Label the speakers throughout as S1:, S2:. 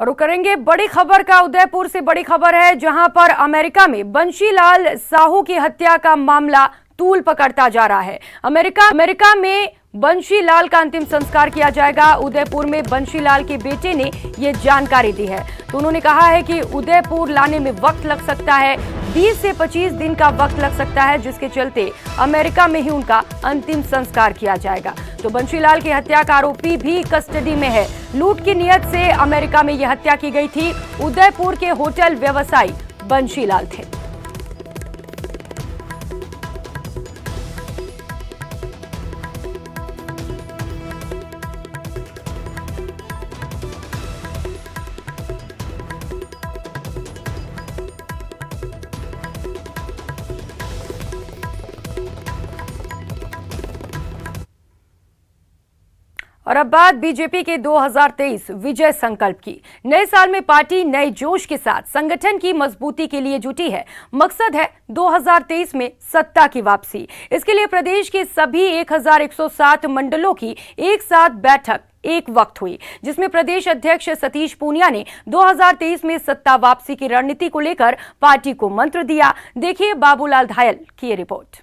S1: और करेंगे बड़ी खबर का। उदयपुर से बड़ी खबर है, जहां पर अमेरिका में बंशीलाल साहू की हत्या का मामला तूल पकड़ता जा रहा है। अमेरिका में बंशीलाल का अंतिम संस्कार किया जाएगा। उदयपुर में बंशीलाल के बेटे ने यह जानकारी दी है, तो उन्होंने कहा है कि उदयपुर लाने में वक्त लग सकता है, 20 से 25 दिन का वक्त लग सकता है, जिसके चलते अमेरिका में ही उनका अंतिम संस्कार किया जाएगा। तो बंशीलाल की हत्या का आरोपी भी कस्टडी में है। लूट की नियत से अमेरिका में यह हत्या की गई थी। उदयपुर के होटल व्यवसायी बंशीलाल थे। और अब बात बीजेपी के 2023 विजय संकल्प की। नए साल में पार्टी नए जोश के साथ संगठन की मजबूती के लिए जुटी है। मकसद है 2023 में सत्ता की वापसी। इसके लिए प्रदेश के सभी 1107 मंडलों की एक साथ बैठक एक वक्त हुई, जिसमें प्रदेश अध्यक्ष सतीश पूनिया ने 2023 में सत्ता वापसी की रणनीति को लेकर पार्टी को मंत्र दिया। देखिए बाबूलाल धायल की ये रिपोर्ट।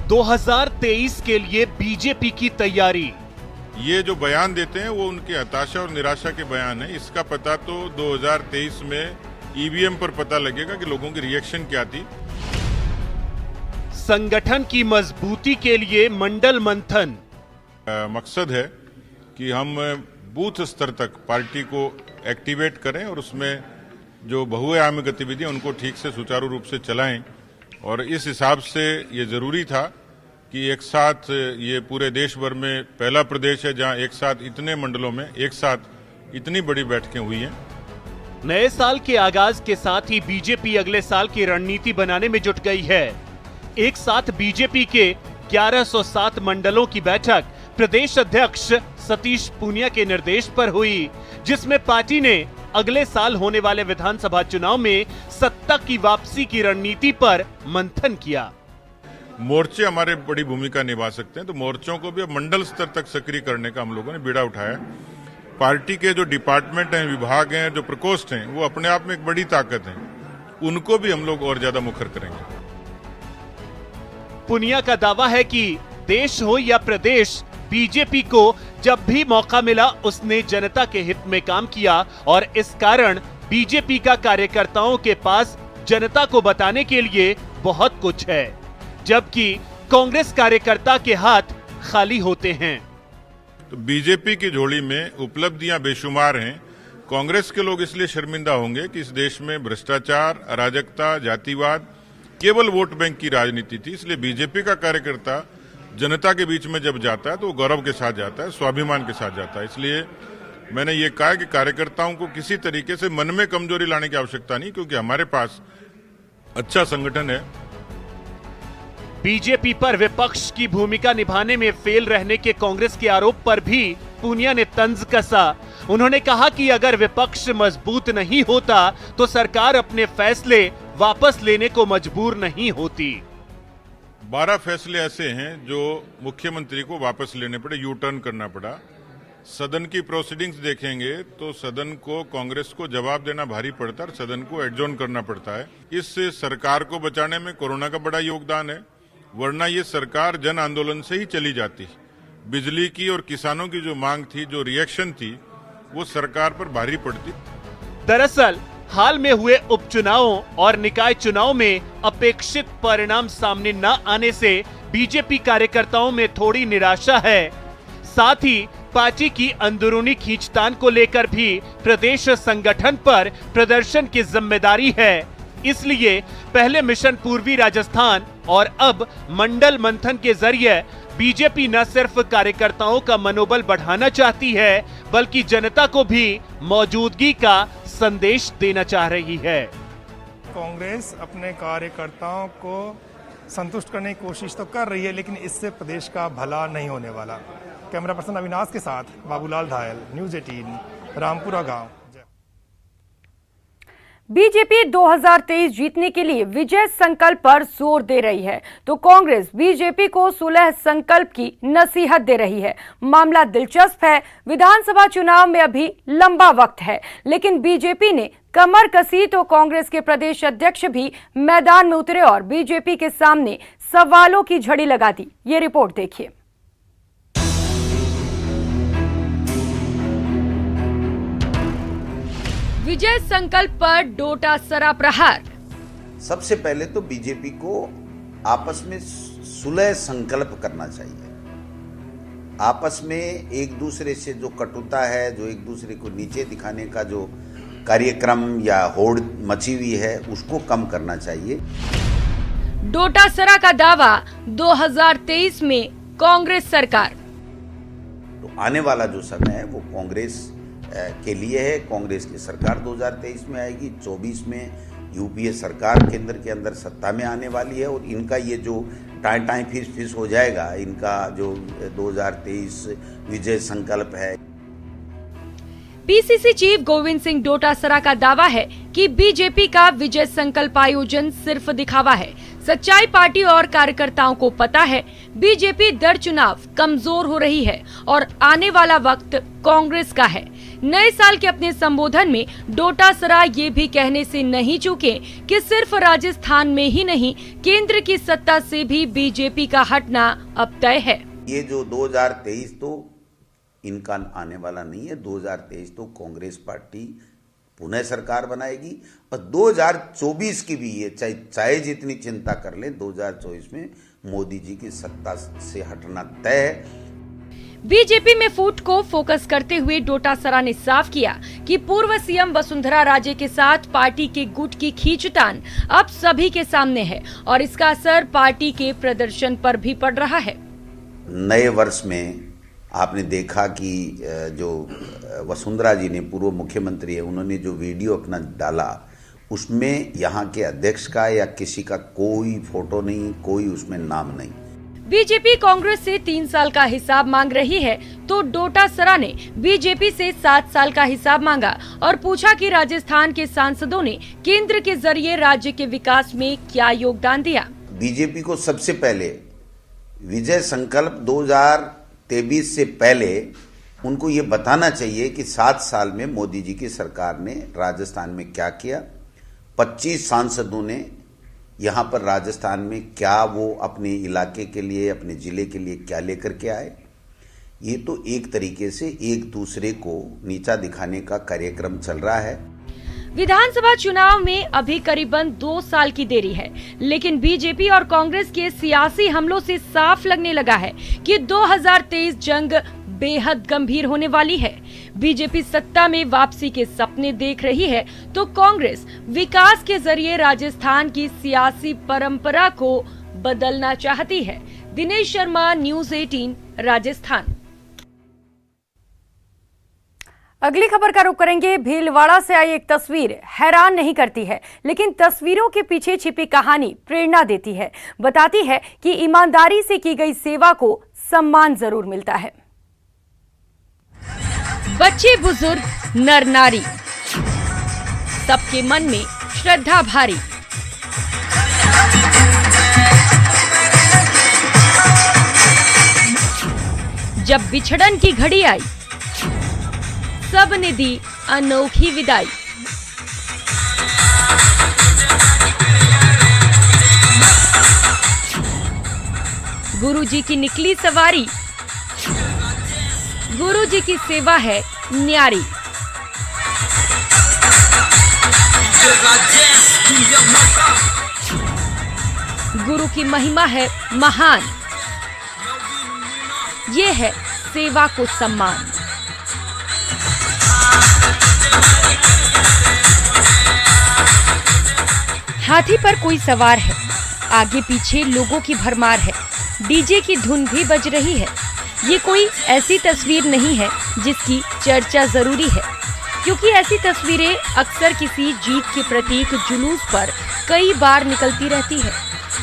S2: 2023 के लिए बीजेपी की तैयारी।
S3: ये जो बयान देते हैं वो उनकी हताशा और निराशा के बयान है। इसका पता तो 2023 में ईवीएम पर पता लगेगा कि लोगों की रिएक्शन क्या थी।
S2: संगठन की मजबूती के लिए मंडल मंथन।
S3: मकसद है कि हम बूथ स्तर तक पार्टी को एक्टिवेट करें और उसमें जो बहुआयामी गतिविधियां उनको ठीक से सुचारू रूप से चलाएं। और इस हिसाब से ये जरूरी था कि एक साथ ये पूरे देश भर में पहला प्रदेश है जहां एक साथ इतने मंडलों में एक साथ इतनी बड़ी बैठकें हुई हैं।
S2: नए साल के आगाज के साथ ही बीजेपी अगले साल की रणनीति बनाने में जुट गई है। एक साथ बीजेपी के 1107 मंडलों की बैठक प्रदेश अध्यक्ष सतीश पूनिया के निर्देश पर हुई, जिसमें पार्टी ने अगले साल होने वाले विधानसभा चुनाव में सत्ता की वापसी की रणनीति पर मंथन किया।
S3: मोर्चे हमारे बड़ी भूमिका निभा सकते हैं, तो मोर्चों को भी अब मंडल स्तर तक सक्रिय करने का हम लोगों ने बीड़ा उठाया। पार्टी के जो डिपार्टमेंट हैं, विभाग हैं, जो प्रकोष्ठ हैं, वो अपने आप में एक बड़ी ताकत है, उनको भी हम लोग और ज्यादा मुखर करेंगे।
S2: पूनिया का दावा है कि देश हो या प्रदेश, बीजेपी को जब भी मौका मिला उसने जनता के हित में काम किया और इस कारण बीजेपी का कार्यकर्ताओं के पास जनता को बताने के लिए बहुत कुछ है, जबकि कांग्रेस कार्यकर्ता के हाथ खाली होते हैं।
S3: तो बीजेपी की झोली में उपलब्धियां बेशुमार हैं। कांग्रेस के लोग इसलिए शर्मिंदा होंगे कि इस देश में भ्रष्टाचार, अराजकता, जातिवाद केवल वोट बैंक की राजनीति थी। इसलिए बीजेपी का कार्यकर्ता जनता के बीच में जब जाता है तो वो गौरव के साथ जाता है, स्वाभिमान के साथ जाता है। इसलिए मैंने ये कहा कि कार्यकर्ताओं को किसी तरीके से मन में कमजोरी लाने की आवश्यकता नहीं, क्योंकि हमारे पास अच्छा संगठन है।
S2: बीजेपी पर विपक्ष की भूमिका निभाने में फेल रहने के कांग्रेस के आरोप पर भी पूनिया ने तंज कसा। उन्होंने कहा कि अगर विपक्ष मजबूत नहीं होता तो सरकार अपने फैसले वापस लेने को मजबूर नहीं होती।
S3: 12 फैसले ऐसे हैं जो मुख्यमंत्री को वापस लेने पड़े, यू टर्न करना पड़ा। सदन की प्रोसीडिंग्स देखेंगे तो सदन को, कांग्रेस को जवाब देना भारी पड़ता है, सदन को एडजॉर्न करना पड़ता है। इस सरकार को बचाने में कोरोना का बड़ा योगदान है, वरना ये सरकार जन आंदोलन से ही चली जाती। बिजली की और किसानों की जो मांग थी, जो रिएक्शन थी, वो सरकार पर भारी पड़ती।
S2: दरअसल हाल में हुए उपचुनावों और निकाय चुनाव में अपेक्षित परिणाम सामने न आने से बीजेपी कार्यकर्ताओं में थोड़ी निराशा है। साथ ही पार्टी की अंदरूनी खींचतान को लेकर भी प्रदेश संगठन पर प्रदर्शन की जिम्मेदारी है। इसलिए पहले मिशन पूर्वी राजस्थान और अब मंडल मंथन के जरिए बीजेपी न सिर्फ कार्यकर्ताओं का मनोबल बढ़ाना चाहती है, बल्कि जनता को भी मौजूदगी का संदेश देना चाह रही है।
S4: कांग्रेस अपने कार्यकर्ताओं को संतुष्ट करने की कोशिश तो कर रही है, लेकिन इससे प्रदेश का भला नहीं होने वाला। कैमरा पर्सन अविनाश के साथ बाबूलाल धायल, न्यूज़ 18, रामपुरा गांव।
S1: बीजेपी 2023 जीतने के लिए विजय संकल्प पर जोर दे रही है, तो कांग्रेस बीजेपी को सुलह संकल्प की नसीहत दे रही है। मामला दिलचस्प है। विधानसभा चुनाव में अभी लंबा वक्त है, लेकिन बीजेपी ने कमर कसी तो कांग्रेस के प्रदेश अध्यक्ष भी मैदान में उतरे और बीजेपी के सामने सवालों की झड़ी लगा दी। ये रिपोर्ट देखिए। विजय संकल्प पर डोटासरा प्रहार।
S5: सबसे पहले तो बीजेपी को आपस में सुलह संकल्प करना चाहिए। आपस में एक दूसरे से जो कटुता है, जो एक दूसरे को नीचे दिखाने का जो कार्यक्रम या होड़ मची हुई है, उसको कम करना चाहिए।
S1: डोटासरा का दावा 2023 में कांग्रेस सरकार।
S5: तो आने वाला जो समय है वो कांग्रेस के लिए है। कांग्रेस की सरकार 2023 में आएगी। 24 में यूपीए सरकार केंद्र के अंदर सत्ता में आने वाली है और इनका ये जो टाई फिस हो जाएगा, इनका जो 2023 विजय संकल्प है।
S1: पीसीसी चीफ गोविंद सिंह डोटासरा का दावा है कि बीजेपी का विजय संकल्प आयोजन सिर्फ दिखावा है। सच्चाई पार्टी और कार्यकर्ताओं को पता है बीजेपी दर चुनाव कमजोर हो रही है और आने वाला वक्त कांग्रेस का है। नए साल के अपने संबोधन में डोटासरा ये भी कहने से नहीं चूके कि सिर्फ राजस्थान में ही नहीं, केंद्र की सत्ता से भी बीजेपी का हटना अब तय है।
S5: ये जो 2023 तो इनका आने वाला नहीं है। 2023 तो कांग्रेस पार्टी पुनः सरकार बनाएगी और 2024 की भी ये चाहे जितनी चिंता कर ले, 2024 में मोदी जी की सत्ता से हटना तय है।
S1: बीजेपी में फूट को फोकस करते हुए डोटासरा ने साफ किया कि पूर्व सीएम वसुंधरा राजे के साथ पार्टी के गुट की खींचतान अब सभी के सामने है और इसका असर पार्टी के प्रदर्शन पर भी पड़ रहा है।
S5: नए वर्ष में आपने देखा कि जो वसुंधरा जी ने, पूर्व मुख्यमंत्री है, उन्होंने जो वीडियो अपना डाला उसमें यहाँ के अध्यक्ष का या किसी का कोई फोटो नहीं, कोई उसमें नाम नहीं।
S1: बीजेपी कांग्रेस से 3 साल का हिसाब मांग रही है तो डोटासरा ने बीजेपी से 7 साल का हिसाब मांगा और पूछा कि राजस्थान के सांसदों ने केंद्र के जरिए राज्य के विकास में क्या योगदान दिया।
S5: बीजेपी को सबसे पहले विजय संकल्प 2023 से पहले उनको ये बताना चाहिए कि 7 साल में मोदी जी की सरकार ने राजस्थान में क्या किया। 25 सांसदों ने यहाँ पर राजस्थान में क्या वो अपने इलाके के लिए, अपने जिले के लिए क्या लेकर के आए। ये तो एक तरीके से एक दूसरे को नीचा दिखाने का कार्यक्रम चल रहा है।
S1: विधानसभा चुनाव में अभी करीबन 2 साल की देरी है, लेकिन बीजेपी और कांग्रेस के सियासी हमलों से साफ लगने लगा है कि 2023 जंग बेहद गंभीर होने वाली है। बीजेपी सत्ता में वापसी के सपने देख रही है तो कांग्रेस विकास के जरिए राजस्थान की सियासी परंपरा को बदलना चाहती है। दिनेश शर्मा, न्यूज़ 18, राजस्थान। अगली खबर का रुख करेंगे। भीलवाड़ा से आई एक तस्वीर हैरान नहीं करती है, लेकिन तस्वीरों के पीछे छिपी कहानी प्रेरणा देती है। बताती है कि ईमानदारी से की गई सेवा को सम्मान जरूर मिलता है। बच्चे बुजुर्ग, नर नारी, सबके मन में श्रद्धा भारी। जब बिछड़न की घड़ी आई, सब ने दी अनोखी विदाई। गुरुजी की निकली सवारी, गुरुजी की सेवा है न्यारी। गुरु की महिमा है महान, ये है सेवा को सम्मान। हाथी पर कोई सवार है, आगे पीछे लोगों की भरमार है, डीजे की धुन भी बज रही है। ये कोई ऐसी तस्वीर नहीं है जिसकी चर्चा जरूरी है, क्योंकि ऐसी तस्वीरें अक्सर किसी जीत के प्रतीक जुलूस पर कई बार निकलती रहती है,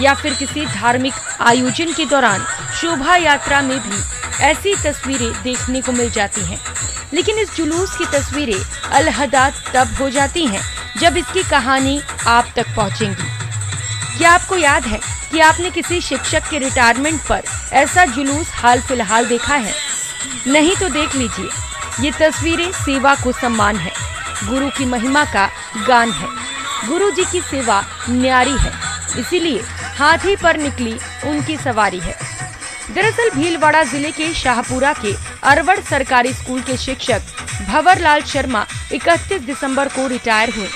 S1: या फिर किसी धार्मिक आयोजन के दौरान शोभा यात्रा में भी ऐसी तस्वीरें देखने को मिल जाती हैं। लेकिन इस जुलूस की तस्वीरें अलहदा तब हो जाती हैं जब इसकी कहानी आप तक पहुंचेगी। क्या आपको याद है कि आपने किसी शिक्षक के रिटायरमेंट पर ऐसा जुलूस हाल फिलहाल देखा है? नहीं तो देख लीजिए, ये तस्वीरें सेवा को सम्मान है, गुरु की महिमा का गान है। गुरु जी की सेवा न्यारी है, इसीलिए हाथी पर निकली उनकी सवारी है। दरअसल भीलवाड़ा जिले के शाहपुरा के अरवड़ सरकारी स्कूल के शिक्षक भंवरलाल शर्मा 31 दिसंबर को रिटायर हुए।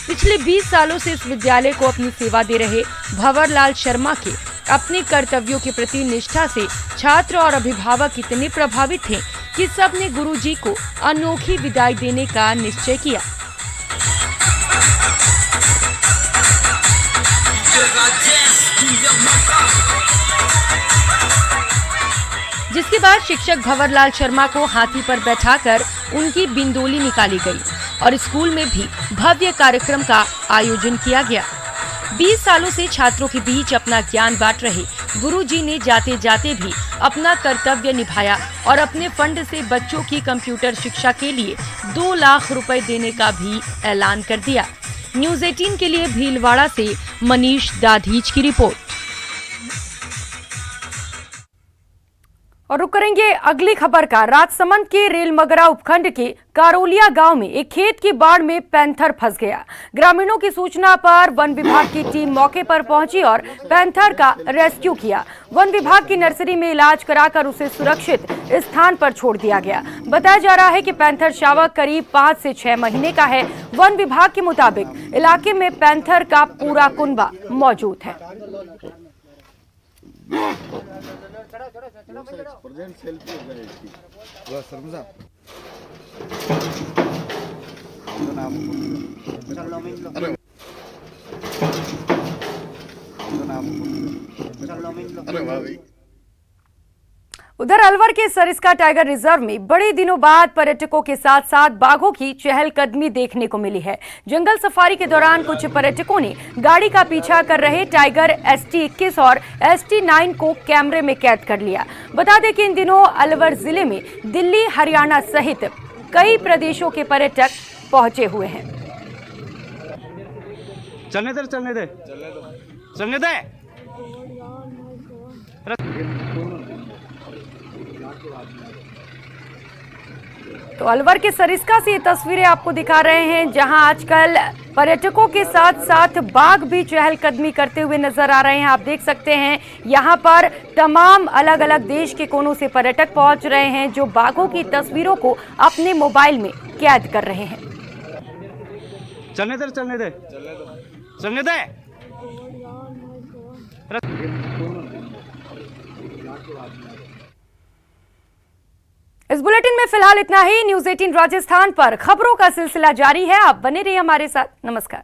S1: पिछले 20 सालों से इस विद्यालय को अपनी सेवा दे रहे भंवरलाल शर्मा के अपने कर्तव्यों के प्रति निष्ठा से छात्र और अभिभावक इतने प्रभावित थे कि सब ने गुरुजी को अनोखी विदाई देने का निश्चय किया। जिसके बाद शिक्षक भंवरलाल शर्मा को हाथी पर बैठाकर उनकी बिंदोली निकाली गई और स्कूल में भी भव्य कार्यक्रम का आयोजन किया गया। 20 सालों से छात्रों के बीच अपना ज्ञान बांट रहे गुरुजी ने जाते जाते भी अपना कर्तव्य निभाया और अपने फंड से बच्चों की कंप्यूटर शिक्षा के लिए 2 लाख रुपए देने का भी ऐलान कर दिया। न्यूज़ 18 के लिए भीलवाड़ा से मनीष दाधीच की रिपोर्ट। और रुक करेंगे अगली खबर का। राजसमंद के रेलमगरा उपखंड के कारोलिया गांव में एक खेत की बाढ़ में पैंथर फंस गया। ग्रामीणों की सूचना पर वन विभाग की टीम मौके पर पहुंची और पैंथर का रेस्क्यू किया। वन विभाग की नर्सरी में इलाज कराकर उसे सुरक्षित स्थान पर छोड़ दिया गया। बताया जा रहा है कि पैंथर शावक करीब 5 से 6 महीने का है। वन विभाग के मुताबिक इलाके में पैंथर का पूरा कुनबा मौजूद है। उधर अलवर के सरिस्का टाइगर रिजर्व में बड़े दिनों बाद पर्यटकों के साथ साथ बाघों की चहलकदमी देखने को मिली है। जंगल सफारी के दौरान कुछ पर्यटकों ने गाड़ी का पीछा कर रहे टाइगर ST21 और ST9 को कैमरे में कैद कर लिया। बता दें कि इन दिनों अलवर जिले में दिल्ली, हरियाणा सहित कई प्रदेशों के पर्यटक पहुंचे हुए हैं।
S2: चलने दे।
S1: तो अलवर के सरिस्का से ये तस्वीरें आपको दिखा रहे हैं, जहां आजकल पर्यटकों के साथ साथ बाघ भी चहलकदमी करते हुए नजर आ रहे हैं। आप देख सकते हैं यहां पर तमाम अलग अलग देश के कोनों से पर्यटक पहुंच रहे हैं, जो बाघों की तस्वीरों को अपने मोबाइल में कैद कर रहे हैं।
S2: चलने दे।
S1: इस बुलेटिन में फिलहाल इतना ही। न्यूज़ 18 राजस्थान पर खबरों का सिलसिला जारी है। आप बने रहिए हमारे साथ। नमस्कार।